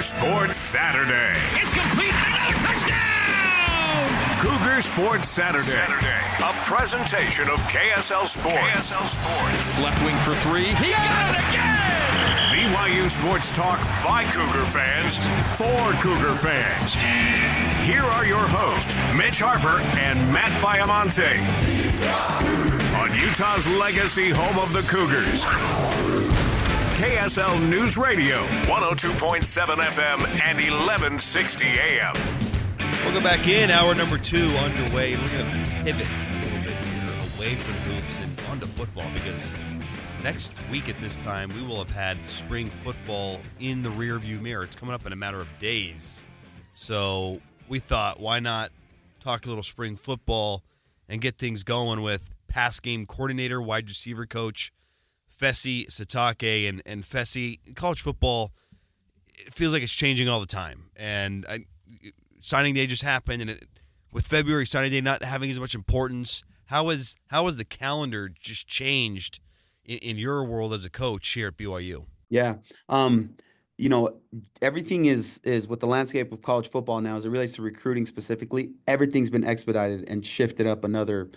Cougar Sports Saturday. It's complete and another touchdown! Cougar Sports Saturday. A presentation of KSL Sports. Left wing for three. He got it again! BYU Sports Talk by Cougar fans for Cougar fans. Here are your hosts, Mitch Harper and Matt Baiamonte. On Utah's legacy home of the Cougars. KSL News Radio, 102.7 FM and 1160 AM. Welcome back in. Hour number 2 underway. We're going to pivot a little bit here away from hoops and onto football because next week at this time we will have had spring football in the rearview mirror. It's coming up in a matter of days. So we thought, why not talk a little spring football and get things going with pass game coordinator, wide receiver coach, Fesi, Sitake, and Fesi. College football, it feels like it's changing all the time. And signing day just happened, and with February signing day not having as much importance, how has the calendar just changed in your world as a coach here at BYU? Yeah. Everything is with the landscape of college football now as it relates to recruiting specifically, everything's been expedited and shifted up another,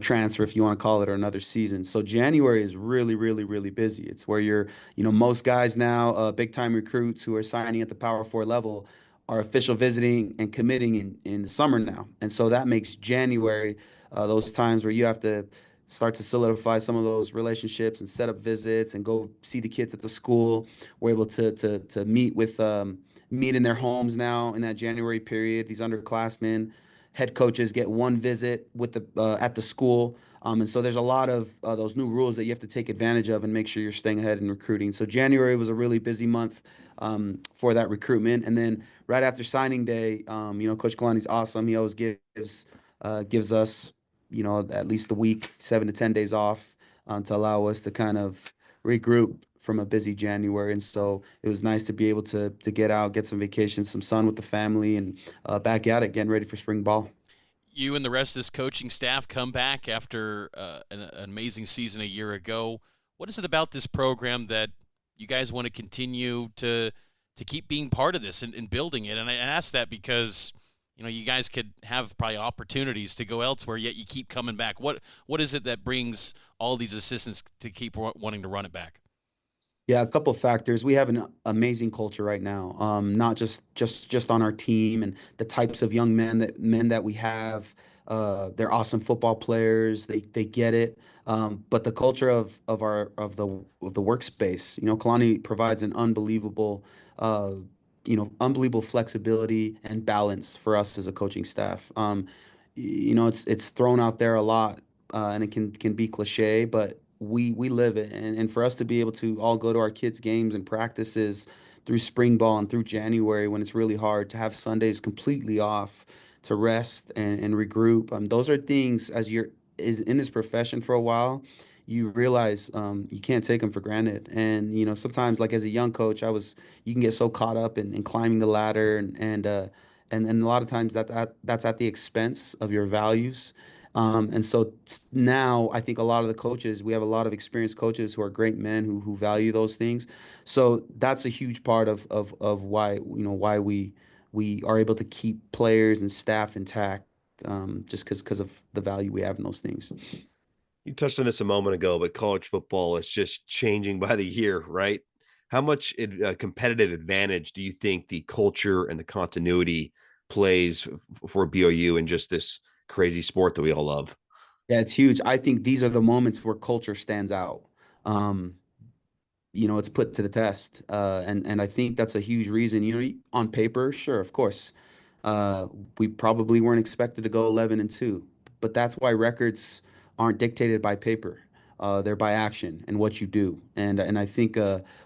transfer, if you want to call it, or another season. So January is really, really, really busy. It's where most guys now, big time recruits who are signing at the Power 4 level are official visiting and committing in the summer now. And so that makes January those times where you have to start to solidify some of those relationships and set up visits and go see the kids at the school. We're able to meet in their homes now in that January period. These underclassmen, head coaches get one visit with at the school. And so there's a lot of those new rules that you have to take advantage of and make sure you're staying ahead in recruiting. So January was a really busy month for that recruitment. And then right after signing day, Coach Kalani's awesome. He always gives us, at least a week, 7 to 10 days off to allow us to kind of regroup from a busy January. And so it was nice to be able to get out, get some vacation, some sun with the family, and back at it, getting ready for spring ball. You and the rest of this coaching staff come back after an amazing season a year ago. What is it about this program that you guys want to continue to keep being part of this and building it? And I ask that because you guys could have probably opportunities to go elsewhere, yet you keep coming back. What is it that brings all these assistants to keep wanting to run it back? Yeah, a couple of factors. We have an amazing culture right now, not just on our team and the types of young men that we have. They're awesome football players. They get it. But the culture of the workspace. Kalani provides an unbelievable flexibility and balance for us as a coaching staff. It's thrown out there a lot, and it can be cliche, but we live it. And for us to be able to all go to our kids' games and practices through spring ball and through January when it's really hard, to have Sundays completely off to rest and regroup. Those are things as you're in this profession for a while, you realize you can't take them for granted. And, sometimes, like as a young coach, you can get so caught up in climbing the ladder and a lot of times that's at the expense of your values. And so now I think a lot of the coaches, we have a lot of experienced coaches who are great men who value those things. So that's a huge part of why, why we are able to keep players and staff intact, just because of the value we have in those things. You touched on this a moment ago, but college football is just changing by the year, right? How much competitive advantage do you think the culture and the continuity plays for BYU in just this crazy sport that we all love? Yeah, it's huge. I think these are the moments where culture stands out. It's put to the test. And I think that's a huge reason. On paper, sure, of course, we probably weren't expected to go 11-2, but that's why records aren't dictated by paper. They're by action and what you do. And I think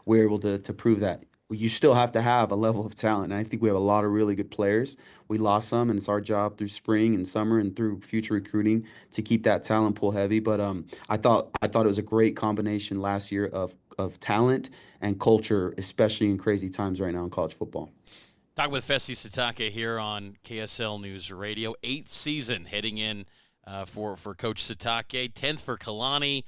we're able to prove that. You still have to have a level of talent. And I think we have a lot of really good players. We lost some, and it's our job through spring and summer and through future recruiting to keep that talent pool heavy. But I thought it was a great combination last year of talent and culture, especially in crazy times right now in college football. Talking with Fesi Sitake here on KSL News Radio. 8th season heading in for Coach Sitake, 10th for Kalani.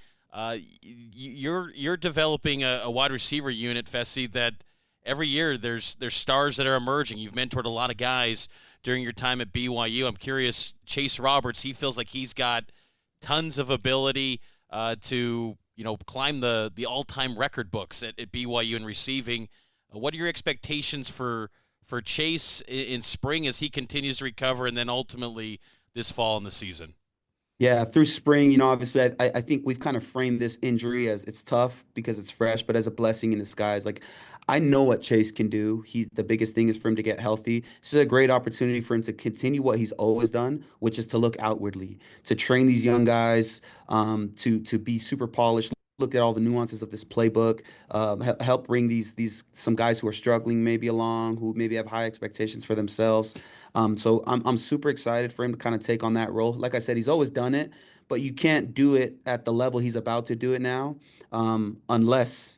You're developing a wide receiver unit, Fesi, that every year there's stars that are emerging. You've mentored a lot of guys during your time at BYU. I'm curious, Chase Roberts, he feels like he's got tons of ability to climb the all-time record books at BYU in receiving. What are your expectations for Chase in spring as he continues to recover, and then ultimately this fall in the season? Yeah, through spring, obviously, I think we've kind of framed this injury as it's tough because it's fresh, but as a blessing in disguise. Like, I know what Chase can do. The biggest thing is for him to get healthy. This is a great opportunity for him to continue what he's always done, which is to look outwardly, to train these young guys, to be super polished. Look at all the nuances of this playbook. Help bring these some guys who are struggling maybe along, who maybe have high expectations for themselves. So I'm super excited for him to kind of take on that role. Like I said, he's always done it, but you can't do it at the level he's about to do it now, unless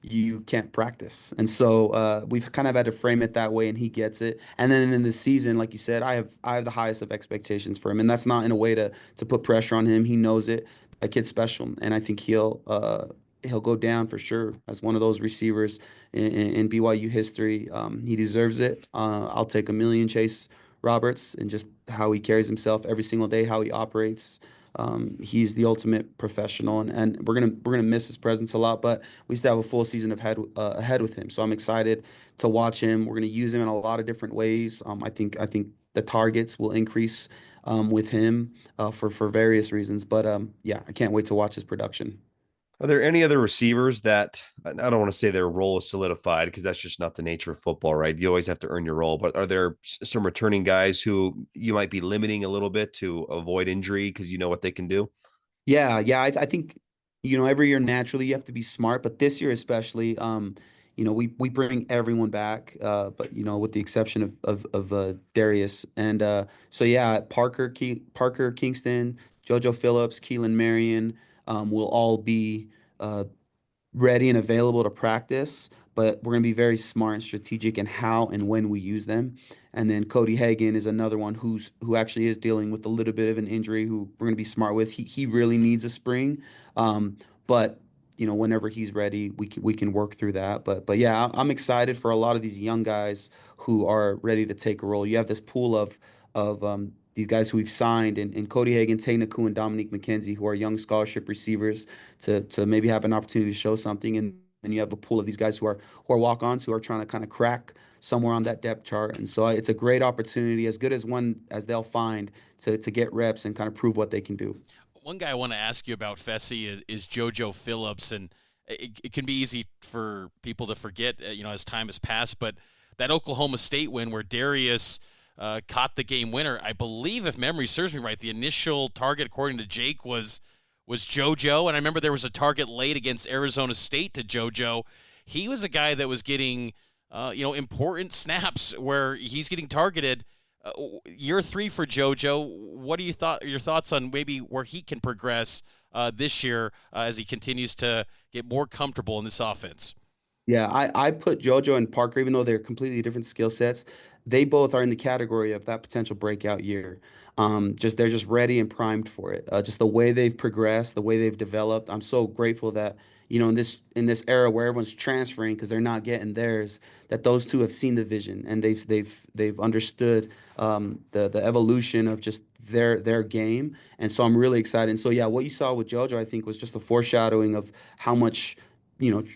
you can't practice. And so we've kind of had to frame it that way, and he gets it. And then in the season, like you said, I have the highest of expectations for him, and that's not in a way to put pressure on him. He knows it. A kid's special, and I think he'll go down for sure as one of those receivers in BYU history. He deserves it. I'll take a million Chase Roberts and just how he carries himself every single day, how he operates. He's the ultimate professional, and we're gonna miss his presence a lot. But we still have a full season ahead with him, so I'm excited to watch him. We're gonna use him in a lot of different ways. I think the targets will increase with him for various reasons. But yeah, I can't wait to watch his production. Are there any other receivers that I don't want to say their role is solidified because that's just not the nature of football, right? You always have to earn your role. But are there some returning guys who you might be limiting a little bit to avoid injury because you know what they can do? Yeah. I think every year naturally you have to be smart, but this year especially, we bring everyone back, but with the exception of Darius, and so yeah, Parker Kingston, JoJo Phillips, Keelan Marion, will all be ready and available to practice, but we're going to be very smart and strategic in how and when we use them. And then Cody Hagan is another one who actually is dealing with a little bit of an injury, who we're going to be smart with. He really needs a spring, but whenever he's ready, we can work through that. But yeah, I'm excited for a lot of these young guys who are ready to take a role. You have this pool of these guys who we've signed, and Cody Hagan, Tay Naku, and Dominique McKenzie, who are young scholarship receivers to maybe have an opportunity to show something. And then you have a pool of these guys who are walk-ons, who are trying to kind of crack somewhere on that depth chart. And so it's a great opportunity, as good as one as they'll find, to get reps and kind of prove what they can do. One guy I want to ask you about, Fesi, is JoJo Phillips, and it can be easy for people to forget, as time has passed. But that Oklahoma State win where Darius caught the game winner, I believe, if memory serves me right, the initial target, according to Jake, was JoJo. And I remember there was a target late against Arizona State to JoJo. He was a guy that was getting, important snaps where he's getting targeted. Year 3 for JoJo. What are your thoughts on maybe where he can progress this year as he continues to get more comfortable in this offense? Yeah, I put JoJo and Parker, even though they're completely different skill sets, they both are in the category of that potential breakout year. They're just ready and primed for it. Just the way they've progressed, the way they've developed. I'm so grateful that in this era where everyone's transferring because they're not getting theirs, that those two have seen the vision, and they've understood the evolution of just their game. And so I'm really excited. And so yeah, what you saw with JoJo, I think, was just a foreshadowing of how much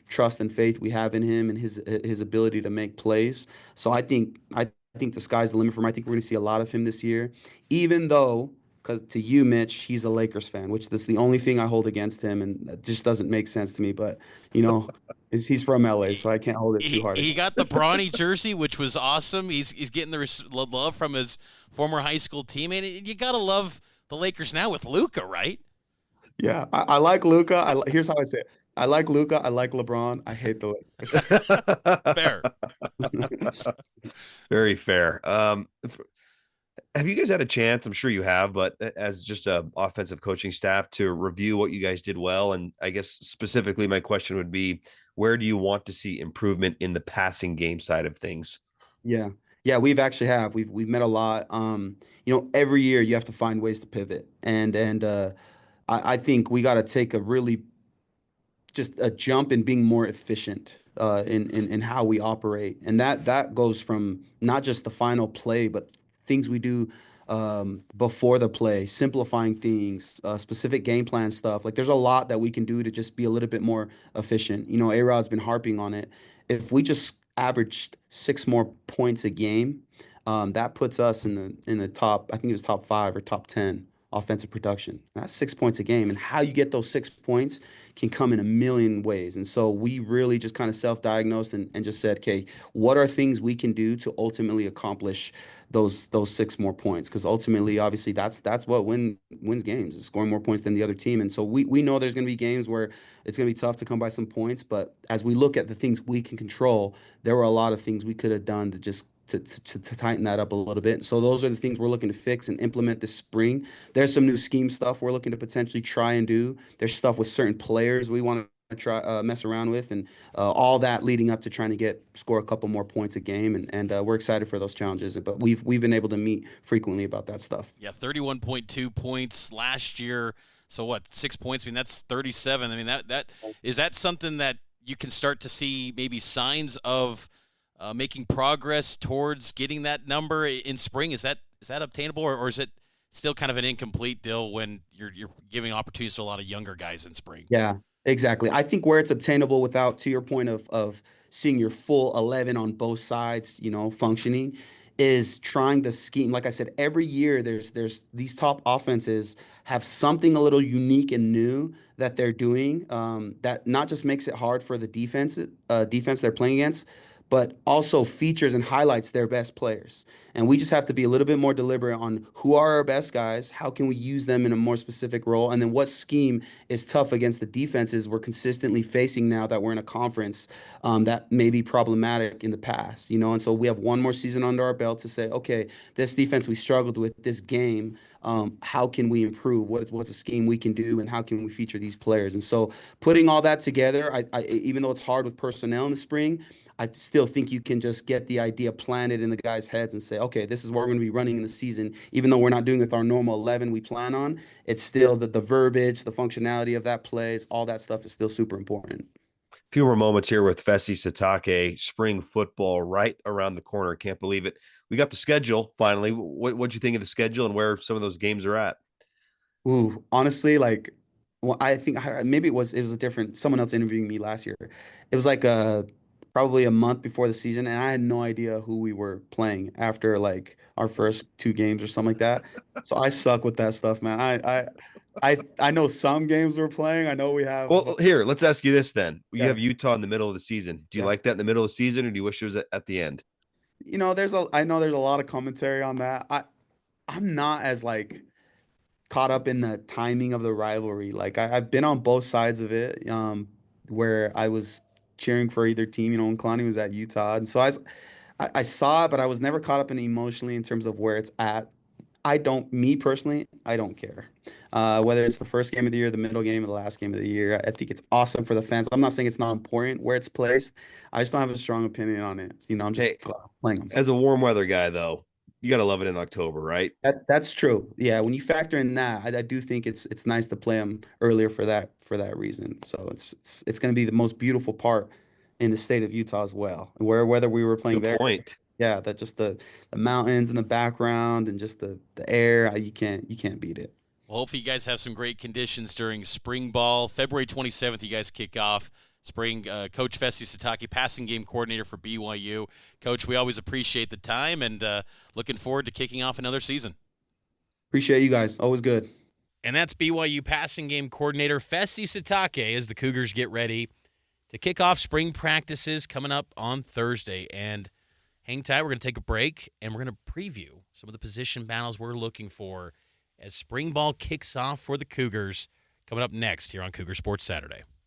trust and faith we have in him and his ability to make plays. So I think the sky's the limit for him. I think we're going to see a lot of him this year, even though, because to you, Mitch, he's a Lakers fan, which that's the only thing I hold against him, and that just doesn't make sense to me. But he's from LA, so I can't hold it too hard. He got the Bronny jersey, which was awesome. He's getting the love from his former high school teammate. You gotta love the Lakers now with Luka, right? Yeah, I like Luka. Here's how I say it. I like Luka. I like LeBron. I hate the Lakers. Fair. Very fair. Have you guys had a chance? I'm sure you have, but as just a offensive coaching staff, to review what you guys did well? And I guess specifically my question would be, where do you want to see improvement in the passing game side of things? Yeah. Yeah, we've met a lot. Every year you have to find ways to pivot. And I think we got to take just a jump in being more efficient in how we operate, and that goes from not just the final play, but things we do before the play, simplifying things, specific game plan stuff. Like there's a lot that we can do to just be a little bit more efficient. You know, A-Rod's been harping on it. If we just averaged 6 more points a game, that puts us in the top. I think it was top 5 or top 10 offensive production. That's 6 points a game, and how you get those 6 points can come in a million ways. And so we really just kind of self-diagnosed and just said, okay, what are things we can do to ultimately accomplish those 6 more points? Because ultimately, obviously, that's what wins games, is scoring more points than the other team. And so we know there's going to be games where it's going to be tough to come by some points. But as we look at the things we can control, there were a lot of things we could have done to just to tighten that up a little bit. So those are the things we're looking to fix and implement this spring. There's some new scheme stuff we're looking to potentially try and do. There's stuff with certain players we want to try mess around with, and all that leading up to trying to score a couple more points a game. And we're excited for those challenges. But we've been able to meet frequently about that stuff. Yeah, 31.2 points last year. So what, 6 points? I mean, that's 37. I mean, that is that something that you can start to see maybe signs of making progress towards getting that number in spring? Is that obtainable, or is it still kind of an incomplete deal when you're giving opportunities to a lot of younger guys in spring? Yeah, exactly. I think where it's obtainable without, to your point of seeing your full 11 on both sides, you know, functioning, is trying the scheme. Like I said, every year there's these top offenses have something a little unique and new that they're doing, that not just makes it hard for the defense they're playing against, but also features and highlights their best players. And we just have to be a little bit more deliberate on who are our best guys, how can we use them in a more specific role, and then what scheme is tough against the defenses we're consistently facing now that we're in a conference that may be problematic in the past, you know. And so we have one more season under our belt to say, okay, this defense we struggled with this game, how can we improve? What's a scheme we can do, and how can we feature these players? And so putting all that together, I even though it's hard with personnel in the spring, I still think you can just get the idea planted in the guys' heads and say, okay, this is what we're going to be running in the season. Even though we're not doing it with our normal 11 we plan on, it's still the verbiage, the functionality of that plays, all that stuff is still super important. Few more moments here with Fesi Sitake. Spring football right around the corner. Can't believe it. We got the schedule finally. What'd you think of the schedule and where some of those games are at? Ooh, honestly, like, well, I think maybe it was a different someone else interviewing me last year. It was like probably a month before the season, and I had no idea who we were playing after like our first 2 games or something like that. So I suck with that stuff, man. I know some games we're playing. I know we have. Well, here, let's ask you this then. You Yeah, have Utah in the middle of the season. Do you yeah. like that in the middle of the season, or do you wish it was at the end? You know, I know there's a lot of commentary on that. I'm not as like caught up in the timing of the rivalry. Like I've been on both sides of it, where I was cheering for either team. You know, when Kalani was at Utah, and so I saw it, but I was never caught up in it emotionally in terms of where it's at. Me personally, I don't care. Whether it's the first game of the year, the middle game, or the last game of the year, I think it's awesome for the fans. I'm not saying it's not important where it's placed. I just don't have a strong opinion on it. You know, I'm just Hey, playing them. as a warm weather guy, though, you got to love it in October, right? That's true. Yeah, when you factor in that, I do think it's nice to play them earlier for that reason. So it's going to be the most beautiful part in the state of Utah as well. Whether we were playing Good there, point. yeah, that just the mountains in the background and just the air, you can't beat it. Well, hopefully you guys have some great conditions during spring ball. February 27th, you guys kick off spring. Coach Fesi Sitake, passing game coordinator for BYU. Coach, we always appreciate the time, and looking forward to kicking off another season. Appreciate you guys. Always good. And that's BYU passing game coordinator Fesi Sitake as the Cougars get ready to kick off spring practices coming up on Thursday. And hang tight, we're going to take a break, and we're going to preview some of the position battles we're looking for as spring ball kicks off for the Cougars, coming up next here on Cougar Sports Saturday.